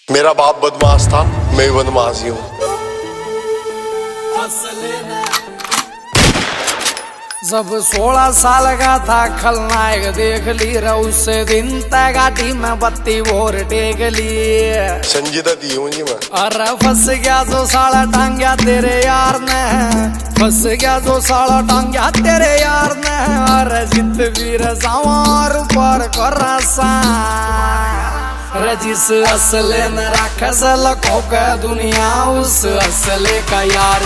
मेरा बाप बदमाश था, मैं भी बदमाश ही हूँ। जब 16 साल का था खलनायक देख ली रे, उस दिन तय गाड़ी में बत्ती भोर टेक ली। संजीदा दी हूँ जी मैं। अरे फंस गया जो साला टांग्या तेरे यार ने, फंस गया जो साला टांग्या तेरे यार ने। अरे जित वीर सवार पर कर जिस असले न राखस लखों का दुनिया, उस असले का यार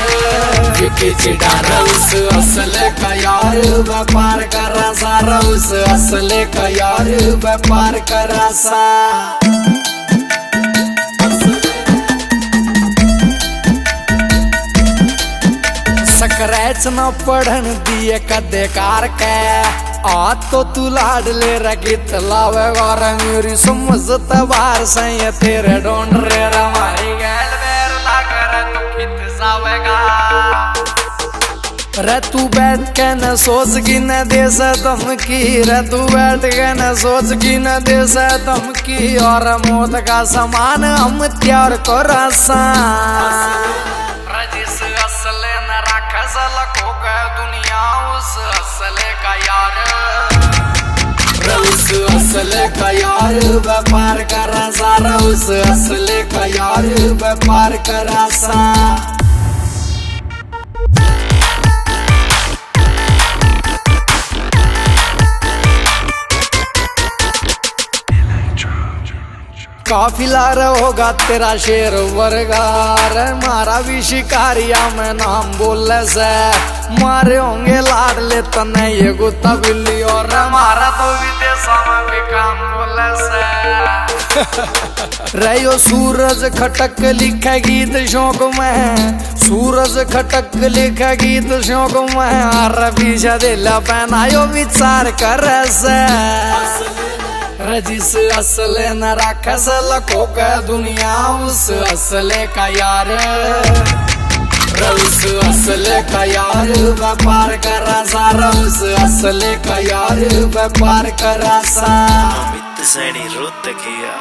चिढ़ा, उस असले का यार व्यापार कर सारा, उस असले का यार व्यापार कर सा। स्क्रैच न पढ़न दिए कदे कार के, आ तो तू लाड ले रगित लावेगा रे, मेरी समझत बार सही तेरे ढूंढ रे हमारी गैल बेर लाकर तू कित जावेगा रे। तू बैठ के न सोच की न दे से धमकी रे, तू बैठ के न सोच की न दे से धमकी। और मौत का समान हम त्यार को रसा, जिस असले न राखस लखों का दुनिया, उस असले का यार, उस असले का यार व्यापार कर सारा, उस असले का यार व्यापार कर सा। काफिला होगा तेरा शेर वर्गार, मारा भी शिकारिया में नाम बोले से। मारे होंगे लाड ले तने ये गुत्ता बिल्ली, और मारा तो विदेशों में भी काम बोले से। रहो सूरज खटक लिखा गीत शौक में, सूरज खटक लिखा गीत शौक में। और पीछे दिला पहनायो विचार कर से, जिस असले न राखस लखों का दुनिया, उस असले का यार, उस असले का यार व्यापार कर सारा, उस असले का यार व्यापार कर सा। अमित सैनी रोहतकिया।